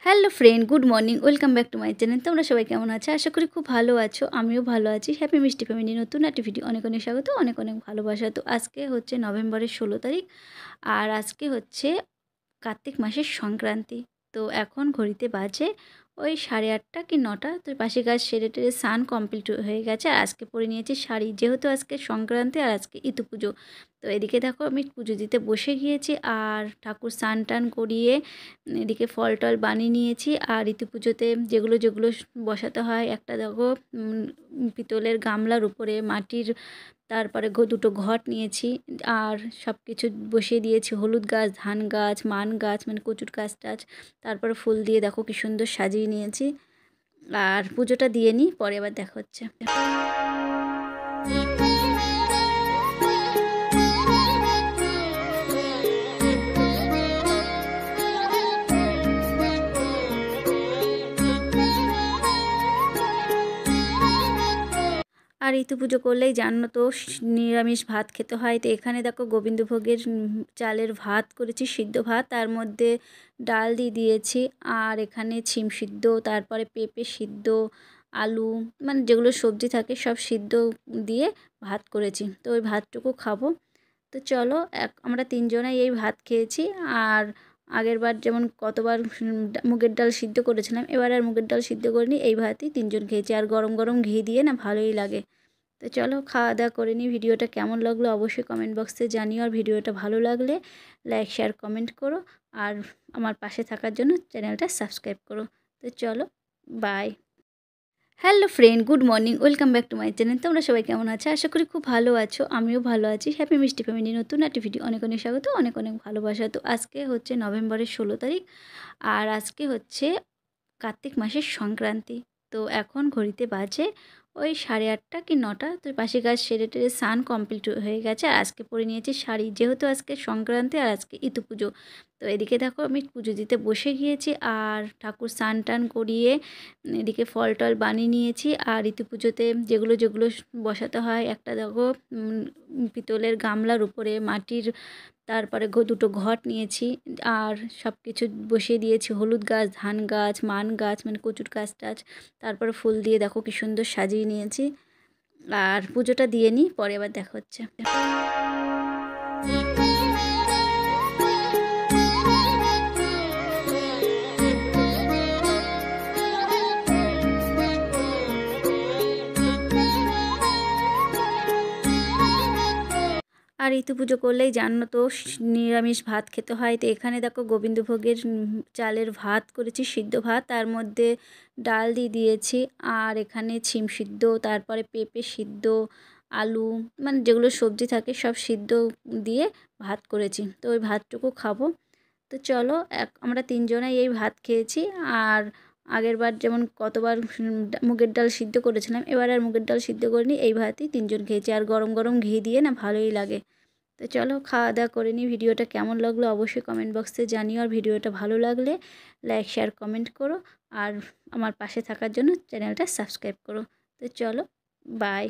Hello friend, good morning, welcome back to my channel. তোমরা সবাই কেমন আছো? আশা করি খুব ভালো আছো। আমিও ভালো আছি। হ্যাপি মিষ্টি ফ্যামিলি নতুন একটা ভিডিও অনেক অনেক স্বাগত, অনেক অনেক ভালোবাসা। তো আজকে হচ্ছে নভেম্বরের 16 তারিখ, আর আজকে হচ্ছে কার্তিক মাসের সংক্রান্তি। তো এখন ঘড়িতে বাজে ওই 8:30 কি 9টা। তো বাসি কাজ সেরে টেরে স্নান কমপ্লিট হয়ে গেছে। আর আজকে পরে নিয়েছি শাড়ি, যেহেতু আজকে সংক্রান্তি আর আজকে ইতু পুজো। তো এদিকে দেখো আমি পুজো দিতে বসে গিয়েছি, আর ঠাকুর স্নান টান করিয়ে এদিকে ফল টল বানিয়ে নিয়েছি। আর ইতু পুজোতে যেগুলো যেগুলো বসাতে হয়, একটা দেখো পিতলের গামলার উপরে মাটির, তারপরে দুটো ঘট নিয়েছি, আর সব কিছু বসিয়ে দিয়েছি। হলুদ গাছ, ধান গাছ, মান গাছ, মানে কচুর গাছ টাছ, তারপরে ফুল দিয়ে দেখো কি সুন্দর সাজিয়ে নিয়েছি। আর পুজোটা দিয়ে নিই, পরে আবার দেখা হচ্ছে। আর ইতু পুজো করলেই জানো তো নিরামিষ ভাত খেতে হয়। তো এখানে দেখো গোবিন্দভোগের চালের ভাত করেছি, সিদ্ধ ভাত, তার মধ্যে ডাল দিয়ে দিয়েছি। আর এখানে ছিম সিদ্ধ, তারপরে পেঁপে সিদ্ধ, আলু, মানে যেগুলো সবজি থাকে সব সিদ্ধ দিয়ে ভাত করেছি। তো ওই ভাতটুকু খাবো। তো চলো, আমরা তিনজনেই এই ভাত খেয়েছি। আর আগের বার যেমন কতবার মুগের ডাল সিদ্ধ করেছিলাম, এবার আর মুগের ডাল সিদ্ধ করিনি, এই ভাতই তিনজন খেয়েছি। আর গরম গরম ঘি দিয়ে না ভালোই লাগে। তো চলো খাওয়া দাওয়া করে নিই। ভিডিওটা কেমন লাগলো অবশ্যই কমেন্ট বক্সে জানিও। আর ভিডিওটা ভালো লাগলে লাইক শেয়ার কমেন্ট করো, আর আমার পাশে থাকার জন্য চ্যানেলটা সাবস্ক্রাইব করো। তো চলো, bye. Hello friend, good morning, welcome back to my channel. তোমরা সবাই কেমন আছো? আশা করি খুব ভালো আছো। আমিও ভালো আছি। হ্যাপি মিষ্টি ফ্যামিলি নতুন একটা ভিডিও অনেক অনেক স্বাগত, অনেক অনেক ভালোবাসা। তো আজকে হচ্ছে নভেম্বরের 16 তারিখ, আর আজকে হচ্ছে কার্তিক মাসের সংক্রান্তি। তো এখন ঘড়িতে বাজে ওই 8:30 কি 9টা। তো বাসি কাজ সেরে টেরে স্নান কমপ্লিট হয়ে গেছে। আর আজকে পরে নিয়েছি শাড়ি, যেহেতু আজকে সংক্রান্তি আর আজকে ইতু পুজো। তো এদিকে দেখো আমি পুজো দিতে বসে গিয়েছি, আর ঠাকুর স্নান টান করিয়ে এদিকে ফল টল বানিয়ে নিয়েছি। আর ইতু পুজোতে যেগুলো যেগুলো বসাতে হয়, একটা দেখো পিতলের গামলার উপরে মাটির, তারপরে দুটো ঘট নিয়েছি। আর সব কিছু বসিয়ে দিয়েছি। হলুদ গাছ, ধান গাছ, মান গাছ, মানে কচুর গাছ টাছ, তারপরে ফুল দিয়ে দেখো কি সুন্দর সাজিয়ে নিয়েছি। আর পুজোটা দিয়ে নিই, পরে আবার দেখা হচ্ছে। আর ইতু পুজো করলেই জানো তো নিরামিষ ভাত খেতে হয়। তো এখানে দেখো গোবিন্দভোগের চালের ভাত করেছি, সিদ্ধ ভাত, তার মধ্যে ডাল দিয়ে দিয়েছি। আর এখানে ছিম সিদ্ধ, তারপরে পেঁপে সিদ্ধ, আলু, মানে যেগুলো সবজি থাকে সব সিদ্ধ দিয়ে ভাত করেছি। তো ওই ভাতটুকু খাবো। তো চলো, আমরা তিনজনেই এই ভাত খেয়েছি। আর আগের বার যেমন কতবার মুগের ডাল সিদ্ধ করেছিলাম, এবার আর মুগের ডাল সিদ্ধ করিনি, এই ভাতই তিনজন খেয়েছি। আর গরম গরম ঘি দিয়ে না ভালোই লাগে। তো চলো খাওয়া দাওয়া করে নিই। ভিডিওটা কেমন লাগলো অবশ্যই কমেন্ট বক্সে জানিও। আর ভিডিওটা ভালো লাগলে লাইক শেয়ার কমেন্ট করো, আর আমার পাশে থাকার জন্য চ্যানেলটা সাবস্ক্রাইব করো। তো চলো, বাই।